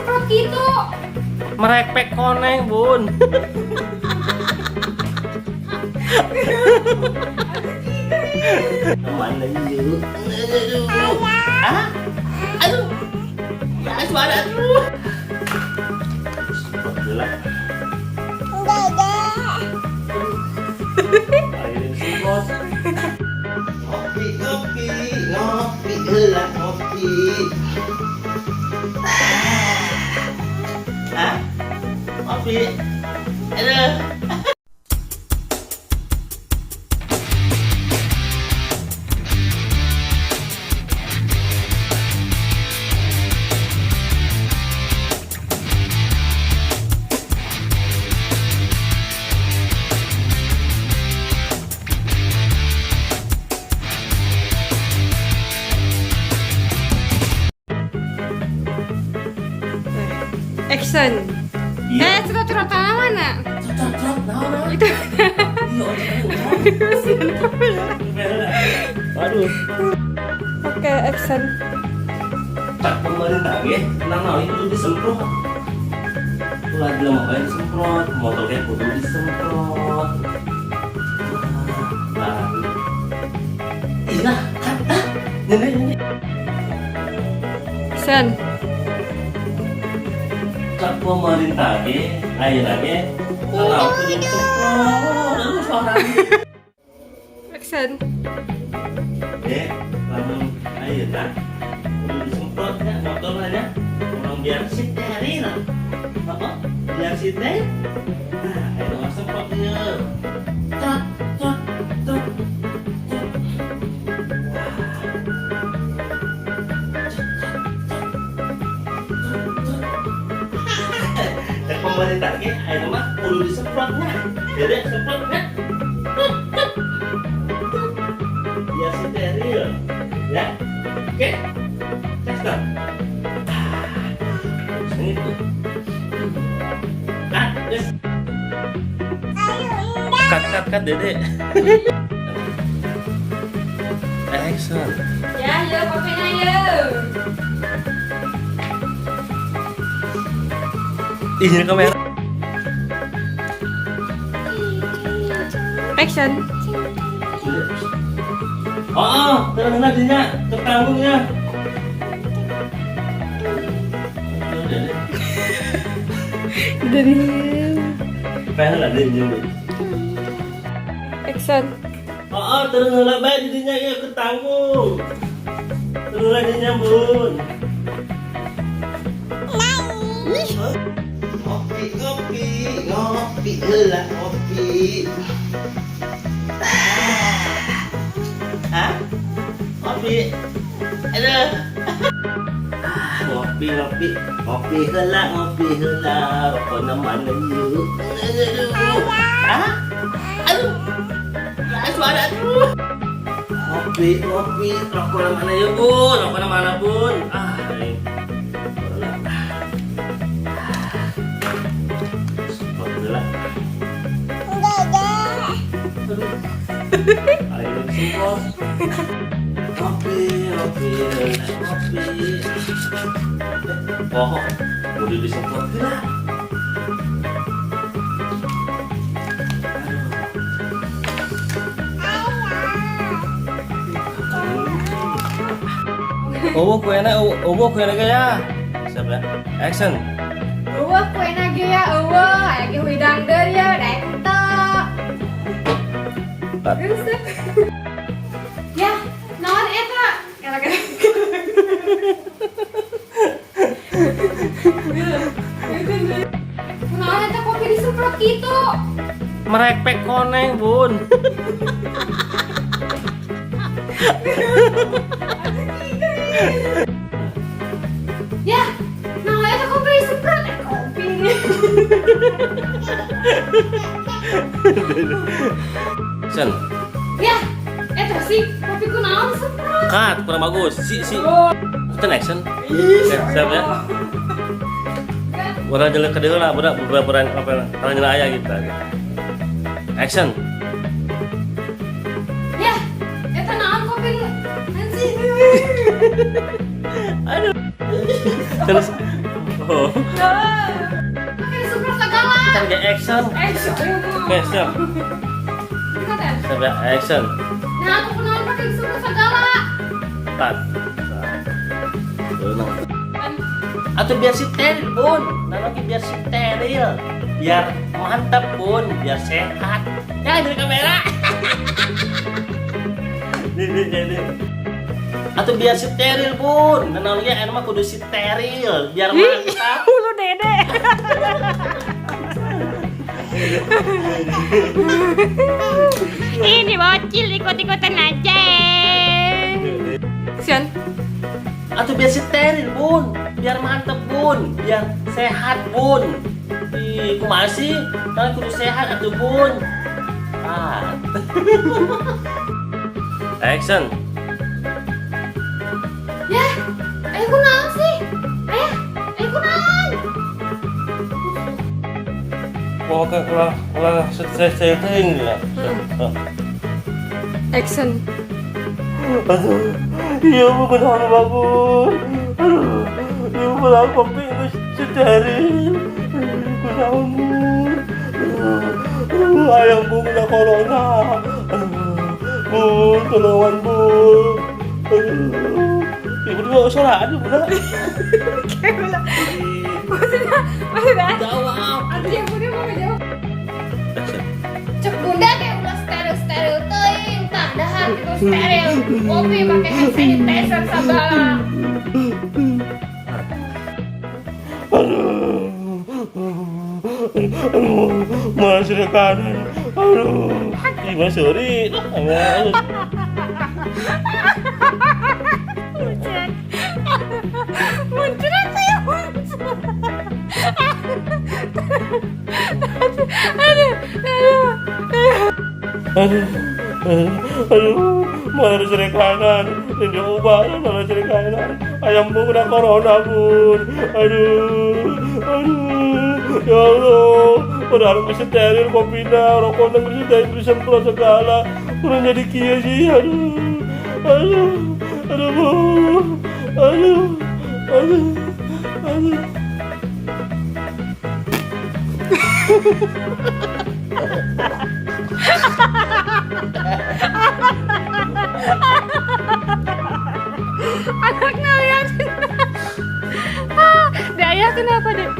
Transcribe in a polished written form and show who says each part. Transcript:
Speaker 1: disemprot gitu.
Speaker 2: Merepek koneng, Bun. Mana yuk? Hah? Aduh. Ya suara tuh. Semprotlah. Ayo semprot. Ngopi, ngopi, ngopi heula ngopi. Hah? Ngopi. Aduh.
Speaker 1: Action.
Speaker 2: Iya.
Speaker 1: Curhat mana?
Speaker 2: Cocok, nah.
Speaker 1: Itu.
Speaker 2: Aduh.
Speaker 1: Oke, action.
Speaker 2: Tak pemerintah ya, kenapa itu disemprot? Ulah bilang mau disemprot, motornya kudu disemprot. Nah, kata, nenek.
Speaker 1: Action.
Speaker 2: Tak pemerintah ya, ayo lagi. Kalau kudu disemprot, aduh suara.
Speaker 1: Action.
Speaker 2: Ya, lalu ayo tak. Kudu disemprot ya, motornya. Orang biar steril. Apa? Biar steril. Nah, ayo semprot dia. Tot, tot, tot. Dan pemerintahnya, ayo mah kudu disemprotnya. Jadi semprotnya. Biar steril. Ya, oke. Testar. Ini tuh. Guys. Cut, Dede. Action.
Speaker 1: Ya, yuk, kopinya yuk.
Speaker 2: Ini kamera.
Speaker 1: Action.
Speaker 2: Oh, terang nadinya, ketanggungnya.
Speaker 1: Dari
Speaker 2: Pengen lah dia dulu.
Speaker 1: action.
Speaker 2: Oh, terang lah baik didinya ya ketanggung. Terang nadinya Bun. Ngopi, ngopi, ngopi heula ngopi. Hah? Ngopi. Aduh. Ngopi, ngopi, ngopi heula, ngopi heula. Rokokna mana yuk? Aduh. Hah? Aduh. Ya suara tuh. Ngopi, ngopi, rokokna mana yuk, Bun? Rokokna mana, Bun? Ini. Ayo semprot. Ngopi, ngopi, ngopi. Oh, udah disemprot tidak? Kuena ya. Siap ya? Action.
Speaker 1: Kue nage ya, lagi widang deur ya, dento. Ya, naon eta? Kira-kira. Naon eta kopi disemprot gitu.
Speaker 2: Merepek koneng, Bun.
Speaker 1: Ya, naon eta kopi disemprot kopi.
Speaker 2: Sen.
Speaker 1: Ya, eta sih kopi ku naon disemprot.
Speaker 2: Cut, kurang bagus. Si. Itu action. Siap ya? Orang jelek ke dia lah, beberapa orang jelek ayah gitu. Action.
Speaker 1: Ya, eta naon kopi anjing.
Speaker 2: Aduh. Terus Oh.
Speaker 1: Pakai super segala.
Speaker 2: Kita nggak action.
Speaker 1: Action.
Speaker 2: Oke, siap. Siap ya, action.
Speaker 1: Nah, aku kenal pakai super segala.
Speaker 2: 4. Atau biar steril, Bun. Nanti biar steril. Biar mantap, Bun. Biar sehat. Ya, dari kamera. Nih. Atau biar steril, Bun. Nanti enak mah kudu steril. Biar mantap.
Speaker 3: Ulu dede. Ini bocil ikut-ikutan aja. Sian.
Speaker 2: Atau biar steril, Bun. Biar mantep, Bun. Biar sehat, Bun. Ih, kumaha sih? Kalian kudu sehat atuh, Bun. Ah. Action.
Speaker 1: Ya, aku naon sih? Ayah, aku naon?
Speaker 2: Ulah setting ya.
Speaker 3: Action.
Speaker 2: Aduh, iya bukan hal bagus. Aduh, iya bukan kopi itu steril. Kunaonmu? Ayam bung na corona. Bun, tolongan bun. Ibu dua soal aduh budak.
Speaker 3: Maksudnya?
Speaker 2: Jawab.
Speaker 1: Aduh, ya bunda mau ngejawab. Cek bunda kayak udah steril teuing, tak dahar itu steril. Kopi pakai hand sanitizer segala.
Speaker 2: Aduh, masih ke kanan. Aduh, gimana sorry?
Speaker 3: Muncul aku ya muncul.
Speaker 2: Aduh, malah sering kanan, ini ubah, malah sering kanan. Ayam bung kena corona bun. Aduh, ya Allah, padahal bisa steril kopinya, rokoknya bisa steril, bisa semprot segala. Kurang jadi kia sih, aduh, bu, aduh.
Speaker 3: Anaknya lihat. Daya kenapa deh?